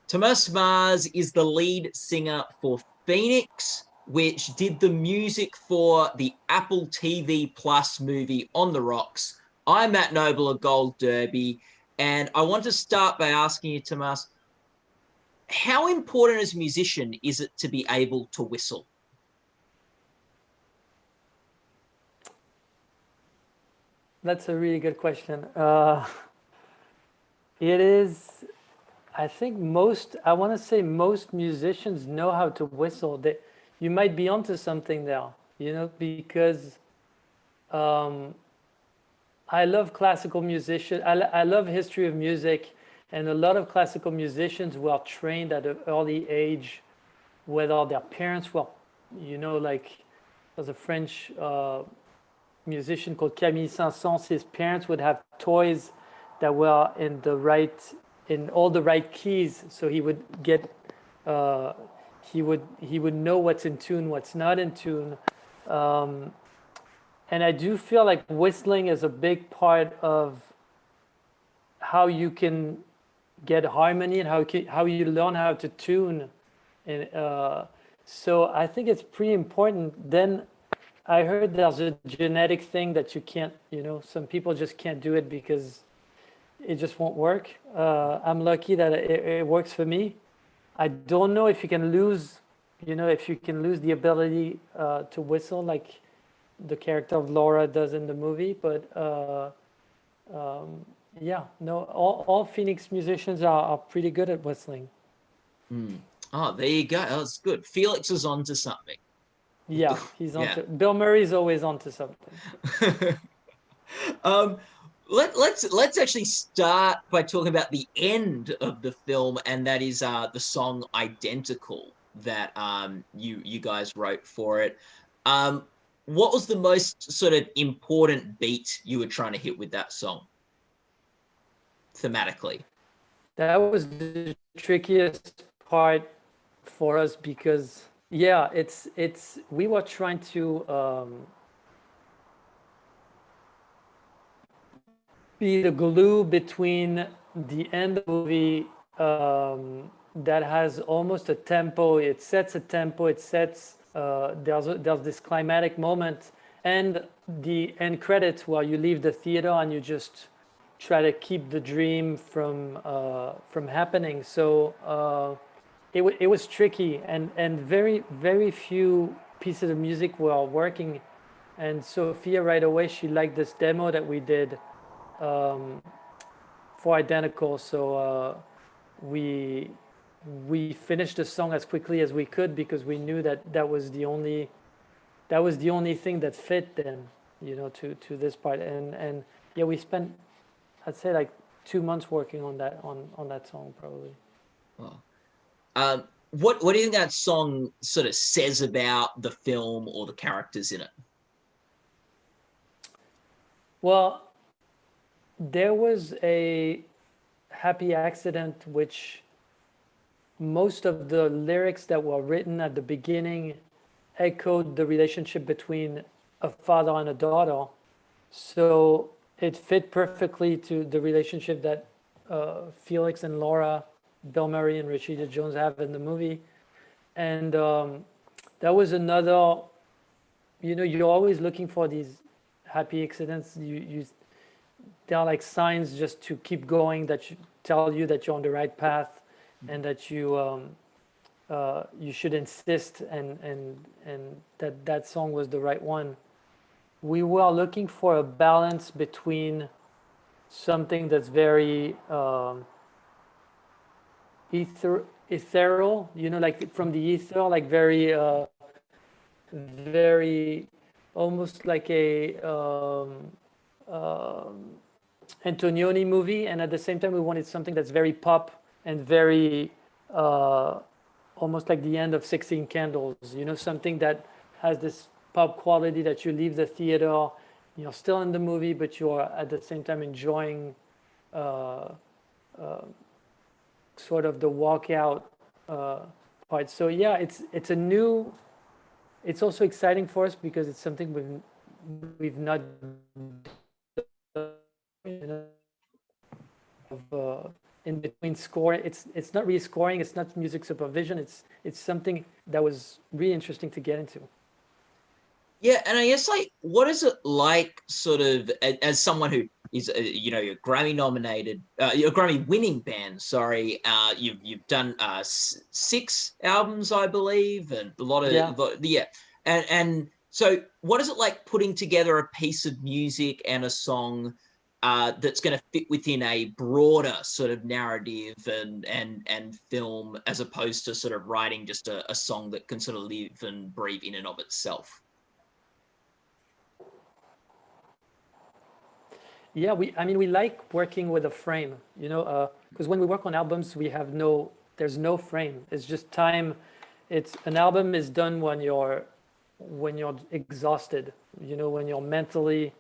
Thomas Mars is the lead singer for Phoenix, which did the music for the Apple TV Plus movie On the Rocks. I'm Matt Noble of Gold Derby, and I want to start by asking you, Thomas, how important as a musician is it to be able to whistle? That's a really good question. It is, I think I want to say most musicians know how to whistle. You might be onto something there, because um, I love classical musicians. I love history of music, and a lot of classical musicians were trained at an early age, whether their parents were, like there's a French musician called Camille Saint-Saëns. His parents would have toys that were in all the right keys, so he would get uh, he would know what's in tune, what's not in tune. Um, and I do feel like whistling is a big part of how you can get harmony and how you learn how to tune. And so I think it's pretty important. Then I heard there's a genetic thing that you can't, some people just can't do it because it just won't work. I'm lucky that it works for me. I don't know if you can lose, if you can lose the ability to whistle like the character of Laura does in the movie, but um, yeah, no, all Phoenix musicians are pretty good at whistling. Mm. Oh, there you go. That's good. Felix is on to something. Yeah, he's Yeah. onto. Bill Murray's always onto something. um, let's actually start by talking about the end of the film, and that is the song "Identical" that you guys wrote for it. Um, what was the most sort of important beat you were trying to hit with that song thematically? That was the trickiest part for us because yeah, it's we were trying to be the glue between the end of the movie that has almost a tempo. It sets a tempo. It sets there's this climatic moment and the end credits where you leave the theater and you just try to keep the dream from happening. So it was tricky and very few pieces of music were working. And Sophia right away she liked this demo that we did um, for Identical. So we we finished the song as quickly as we could because we knew that that was the only thing that fit then, to this part. And yeah, we spent I'd say like 2 months working on that song probably. Oh. What do you think that song sort of says about the film or the characters in it? Well, there was a happy accident which most of the lyrics that were written at the beginning echoed the relationship between a father and a daughter. So it fit perfectly to the relationship that Felix and Laura, Bill Murray and Rashida Jones have in the movie. And that was another, you're always looking for these happy accidents. They are like signs just to keep going that tell you that you're on the right path and that you should insist and that song was the right one. We were looking for a balance between something that's very ethereal, like from the ether, like very almost like a Antonioni movie, and at the same time we wanted something that's very pop and very uh, almost like the end of 16 Candles, something that has this pop quality that you leave the theater, you're still in the movie, but you're at the same time enjoying uh, uh, sort of the walkout uh, part. So yeah, it's also exciting for us because it's something we've not done, of in between score. It's not really scoring. It's not music supervision. It's something that was really interesting to get into. Yeah, and I guess like, what is it like, sort of, as someone who is, a Grammy nominated, a Grammy winning band? Sorry, you've done 6 albums, I believe, and a lot Yeah. of yeah, and so what is it like putting together a piece of music and a song that's going to fit within a broader sort of narrative and film, as opposed to sort of writing just a song that can sort of live and breathe in and of itself? Yeah, I mean, we like working with a frame, because when we work on albums, there's no frame. It's just time. An album is done when you're exhausted, when you're mentally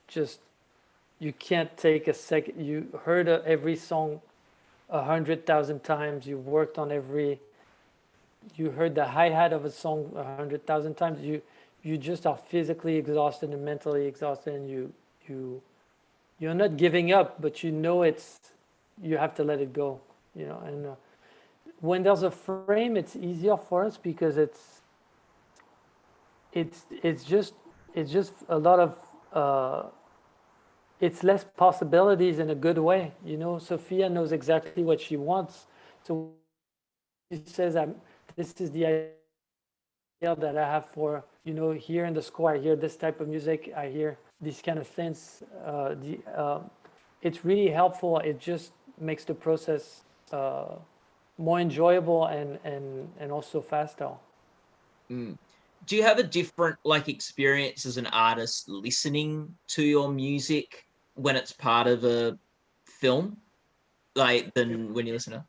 just, you can't take a second. You heard every song 100,000 times. You heard the hi-hat of a song 100,000 times. You just are physically exhausted and mentally exhausted, and you're not giving up, but you have to let it go, and when there's a frame, it's easier for us because it's just a lot of it's less possibilities in a good way. Sophia knows exactly what she wants, so she says, this is the idea that I have for, here in the score. I hear this type of music, I hear these kind of things. It's really helpful. It just makes the process more enjoyable and also faster. Mm. Do you have a different like experience as an artist listening to your music when it's part of a film, like, than when you listen to?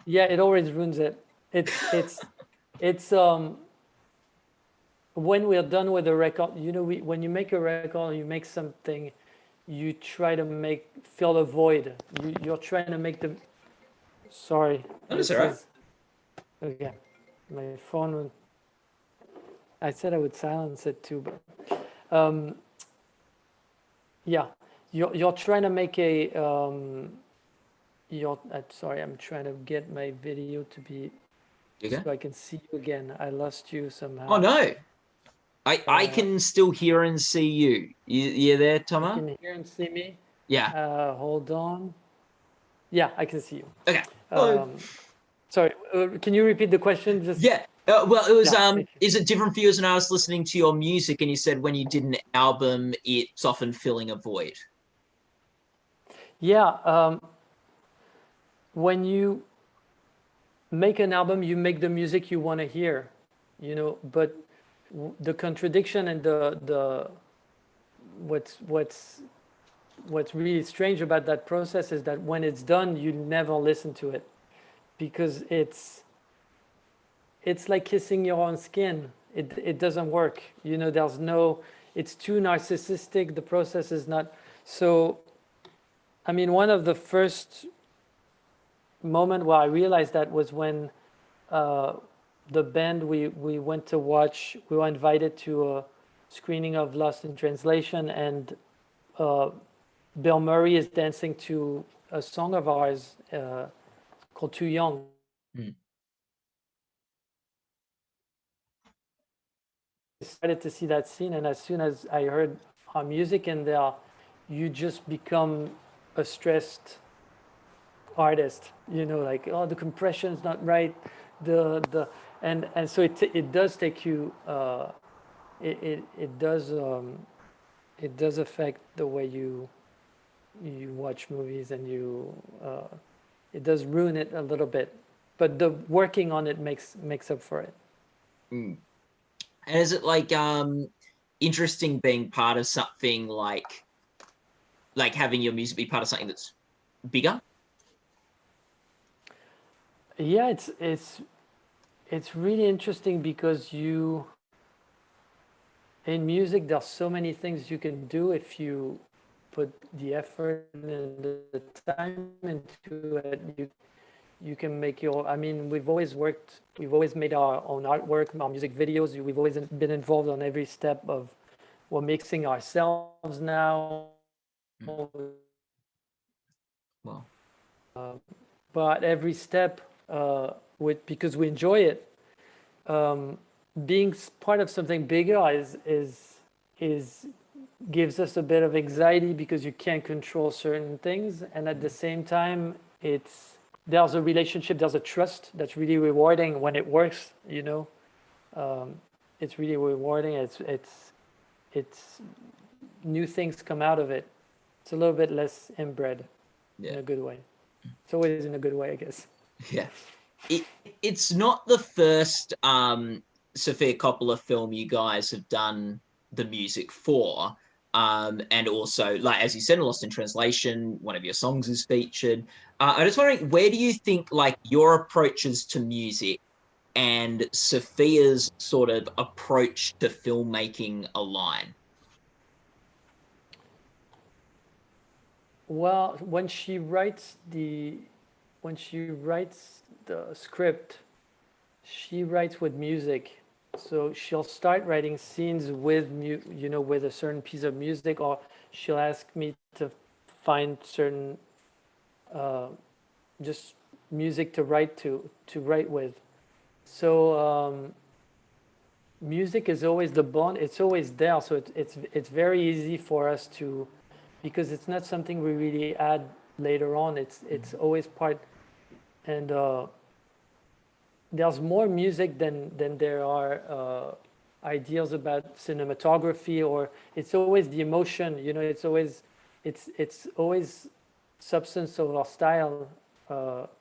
Yeah, it always ruins it. It's when we're done with the record, when you make a record, you make something, you try to fill a void. You're trying to make the. Sorry, Oh, that's this all right. is okay. My phone. I said I would silence it too, but yeah, you're trying to make a. Sorry, I'm trying to get my video to be Okay. so I can see you again. I lost you Oh somehow. no, I can still hear and see you. You there, You Thomas? can hear and see me. Yeah. Hold on. Yeah, I can see you. Okay. Hello. Um, Sorry, can you repeat the question? Just Yeah. Well, it was yeah, thank you. is it different for you as an artist listening to your music? And you said when you did an album, it's often filling a void. Yeah, when you make an album, you make the music you want to hear, but the contradiction and the what's really strange about that process is that when it's done, you never listen to it because it's like kissing your own skin. It doesn't work. It's too narcissistic. The process is not. So, I mean, one of the first moment where I realized that was when the band we went to watch, we were invited to a screening of Lost in Translation, and Bill Murray is dancing to a song of ours called Too Young. Mm. I started to see that scene, and as soon as I heard our music in there, you just become a stressed artist. Like, oh, the compression's not right, and so it does take you. It does affect the way you watch movies, and it does ruin it a little bit. But the working on it makes up for it. Mm. And is it like interesting being part of something like having your music be part of something that's bigger? Yeah, it's really interesting because in music there's so many things you can do if you put the effort and the time into it. You can make I mean, we've always made our own artwork, our music videos. We've always been involved on every step of, we're mixing ourselves now. Well, but every step, because we enjoy it, um, being part of something bigger is gives us a bit of anxiety because you can't control certain things, and at the same time, there's a relationship, there's a trust that's really rewarding when it works. It's really rewarding. It's new things come out of it. It's a little bit less inbred in Yeah. a good way. It's always in a good way, I guess. Yeah. It's not the first Sofia Coppola film you guys have done the music for. And also, like as you said, in Lost in Translation, one of your songs is featured. I'm just wondering, where do you think like your approaches to music and Sophia's sort of approach to filmmaking align? Well, when she writes the script, she writes with music. So she'll start writing scenes with with a certain piece of music, or she'll ask me to find certain uh, just music to write with. So music is always the bond. It's always there. So it's very easy for us to, because it's not something we really add later on. It's always part, and there's more music than there are ideas about cinematography, or it's always the emotion. It's always substance of our style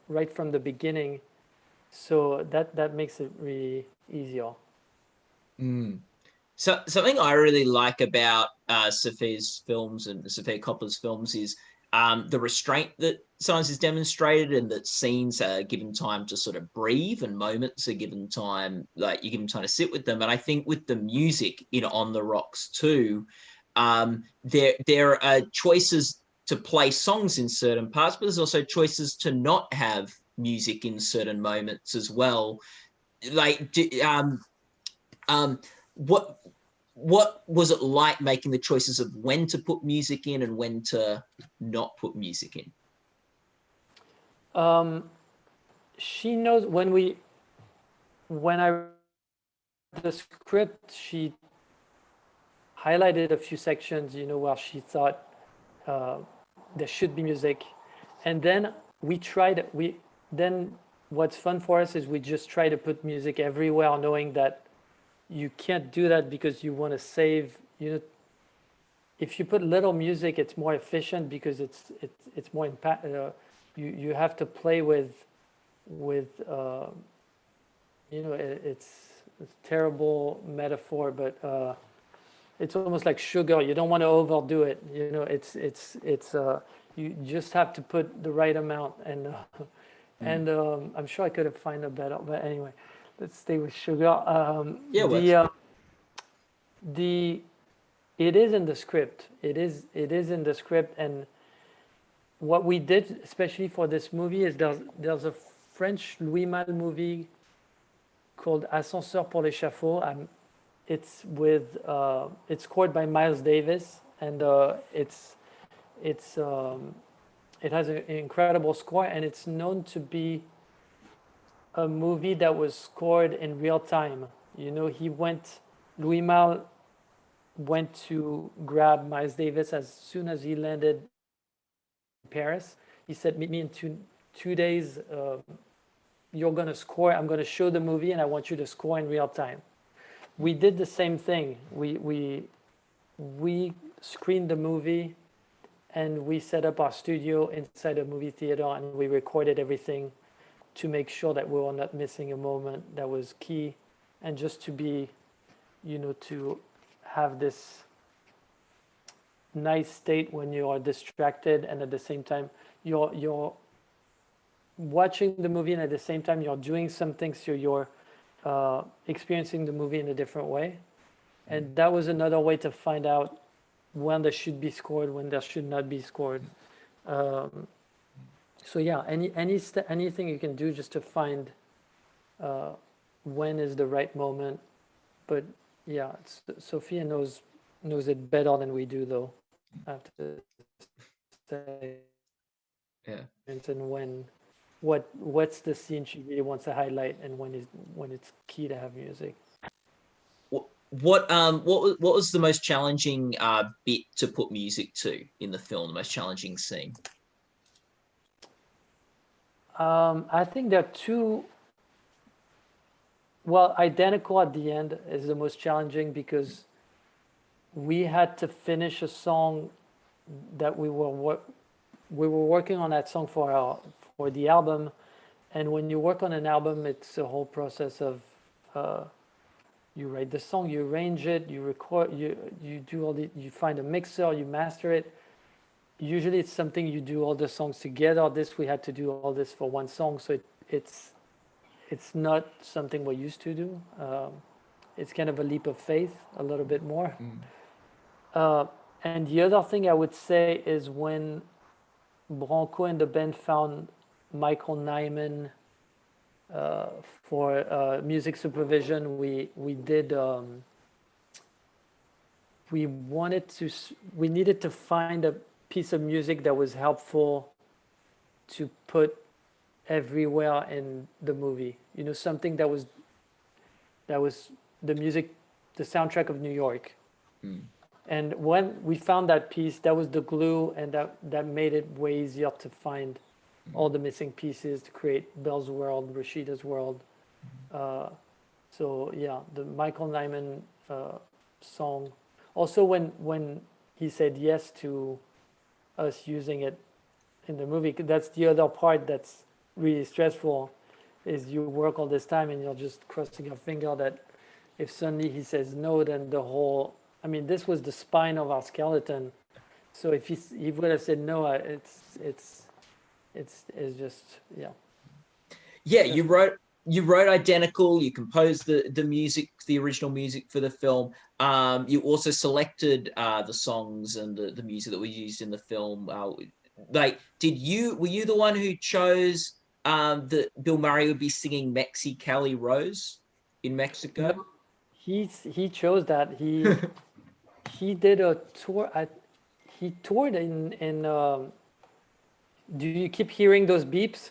right from the beginning. So that makes it really easier. Mm. So something I really like about Sophia's films and Sophia Coppola's films is the restraint that science is demonstrated, and that scenes are given time to sort of breathe, and moments are given time, like you give them time to sit with them. And I think with the music in On the Rocks too, there are choices to play songs in certain parts, but there's also choices to not have music in certain moments as well. Like, um, what what was it like making the choices of when to put music in and when to not put music in? Um, she knows when I read the script, she highlighted a few sections, where she thought uh, there should be music, and then we tried. We then what's fun for us is we just try to put music everywhere, knowing that you can't do that because you want to save. If you put little music, it's more efficient because it's more impact. You have to play with it's a terrible metaphor, but it's almost like sugar. You don't want to overdo it. You just have to put the right amount, and I'm sure I could have found a better. But anyway, let's stay with sugar. Yeah, it works. The It is in the script. It is in the script, and what we did, especially for this movie, is there's a French Louis Malle movie called Ascenseur pour l'échafaud. It's scored by Miles Davis, and it's it has an incredible score, and it's known to be a movie that was scored in real time. Louis Malle went to grab Miles Davis as soon as he landed in Paris. He said, "Meet me in 2 days. You're going to score. I'm going to show the movie, and I want you to score in real time." We did the same thing. We screened the movie, and we set up our studio inside a movie theater, and we recorded everything to make sure that we were not missing a moment that was key, and just to be, to have this nice state when you are distracted, and at the same time you're watching the movie, and at the same time you're doing something, so you're experiencing the movie in a different way. And that was another way to find out when there should be scored, when there should not be scored. Um, so yeah, anything you can do just to find uh, when is the right moment. But yeah, Sophia knows it better than we do, though. I have to say, Yeah. and when. what's the scene she really wants to highlight, and when it's key to have music. What was the most challenging bit to put music to in the film? The most challenging scene? I think there are two. Well, identical at the end is the most challenging because we had to finish a song that we were working on that song for the album, and when you work on an album, it's a whole process of you write the song, you arrange it, you record, you do all the, you find a mixer, you master it. Usually, it's something you do all the songs together. This we had to do all this for one song, so it's not something we're used to do. It's kind of a leap of faith, a little bit more. Uh, and the other thing I would say is when Branco and the band found Michael Nyman for music supervision, we wanted to we needed to find a piece of music that was helpful to put everywhere in the movie. You know, something that was the music, the soundtrack of New York. And when we found that piece, that was the glue, and that made it way easier to find all the missing pieces to create Bell's world, Rashida's world. So yeah, the Michael Nyman song. Also, when he said yes to us using it in the movie, that's the other part that's really stressful. Is you work all this time and you're just crossing your finger that if suddenly he says no, then the whole. I mean, this was the spine of our skeleton. So if he would have said no, it's just yeah. Yeah, you wrote Identical. You composed the music, the original music for the film. You also selected the songs and the music that was used in the film. Like, were you the one who chose that Bill Murray would be singing Mexicali Rose in Mexico? No, he chose that. He did a tour. He toured in. Do you keep hearing those beeps?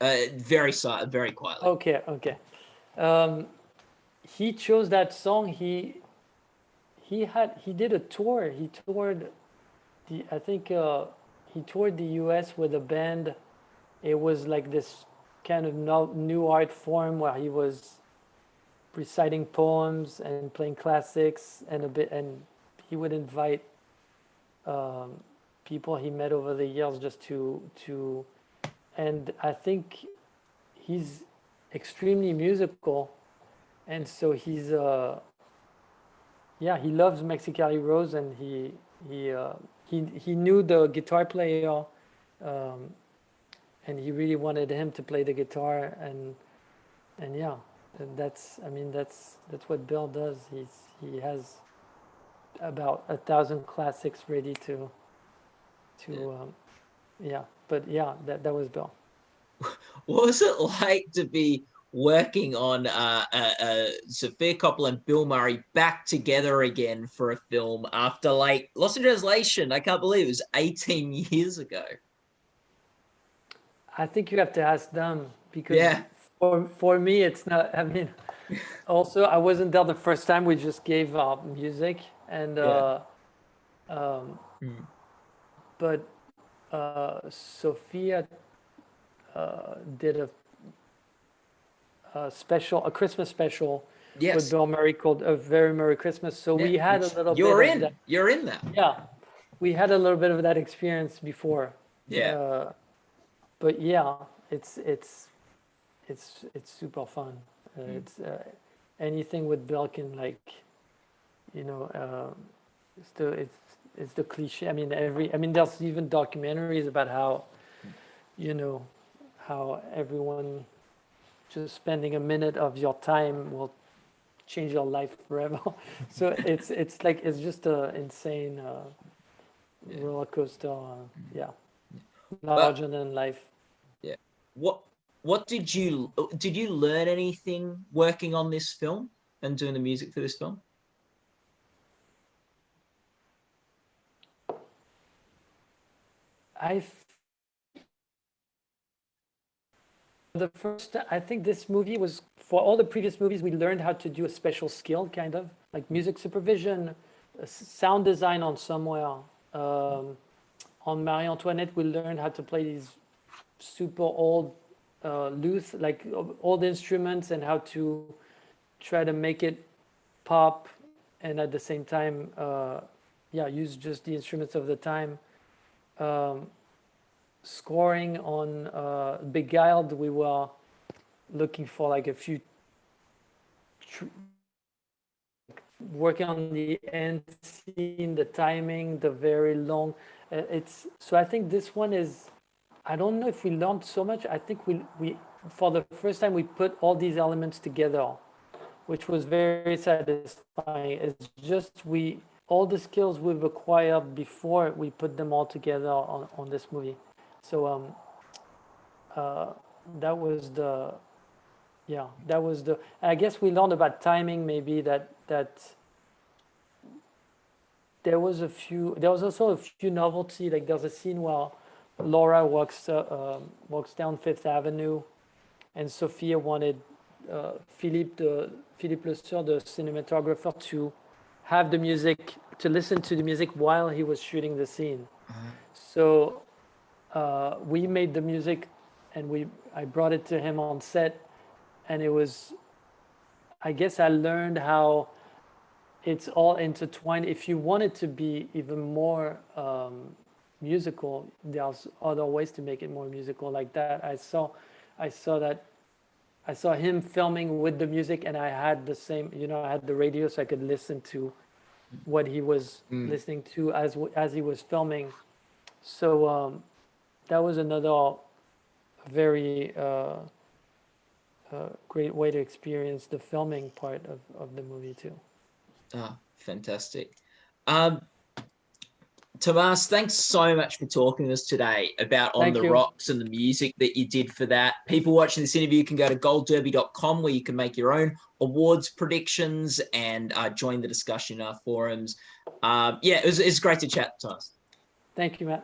Very quietly. Okay, okay. Um, he chose that song. He did a tour. He toured the I think he toured the U.S. with a band. It was like this kind of new art form where he was reciting poems and playing classics and a bit, and he would invite um, people he met over the years just to, and I think he's extremely musical, and so yeah, he loves Mexicali Rose, and he knew the guitar player, um, and he really wanted him to play the guitar, and yeah, and that's I mean that's what Bill does. He has about 1,000 classics ready to yeah, but yeah, that was Bill. What was it like to be working on Sofia Coppola and Bill Murray back together again for a film after, like, Lost in Translation? I can't believe it was 18 years ago. I think you have to ask them because Yeah. for me it's not. I mean, also I wasn't there the first time. We just gave music and Yeah. um, Mm. but Sophia did a Christmas special with Yes. Bill Murray called A Very Merry Christmas. So Yeah. we had a Which little bit you're of that. in. You're in that. Yeah, we had a little bit of that experience before. Yeah. Uh, but yeah, it's super fun. Mm. It's anything with Bill can, like, you know, it's the cliche. I mean, there's even documentaries about how, you know, how everyone just spending a minute of your time will change your life forever. So it's like it's just a insane Yeah. roller coaster. Yeah, But larger than life. yeah. What did you learn anything working on this film and doing the music for this film? I the first, I think this movie was, for all the previous movies, we learned how to do a special skill, kind of like music supervision, sound design on somewhere. On Marie Antoinette, we learned how to play these super old lute, like old instruments, and how to try to make it pop, and at the same time, yeah, use just the instruments of the time. Scoring on Beguiled, we were looking for like a few, working on the end scene, the timing, the very long. It's so I think this one is, I don't know if we learned so much. I think we for the first time we put all these elements together, which was very satisfying. It's just all the skills we've acquired before, we put them all together on this movie. So that was the, yeah, that was the, I guess we learned about timing, maybe that there was also a few novelty. Like there's a scene where Laura walks down Fifth Avenue, and Sophia wanted Philippe Le Seur, the cinematographer, to have the music, to listen to the music while he was shooting the scene. So we made the music, and I brought it to him on set, and it was, I guess I learned how it's all intertwined. If you want it to be even more musical, there's other ways to make it more musical like that. I saw him filming with the music, and I had the same, I had the radio so I could listen to what he was listening to as he was filming. So that was another very great way to experience the filming part of the movie too. Ah, fantastic. Tomas, thanks so much for talking to us today about On the Rocks and the music that you did for that. People watching this interview can go to goldderby.com, where you can make your own awards predictions and join the discussion in our forums. Yeah, it was great to chat, Tomas. Thank you, Matt.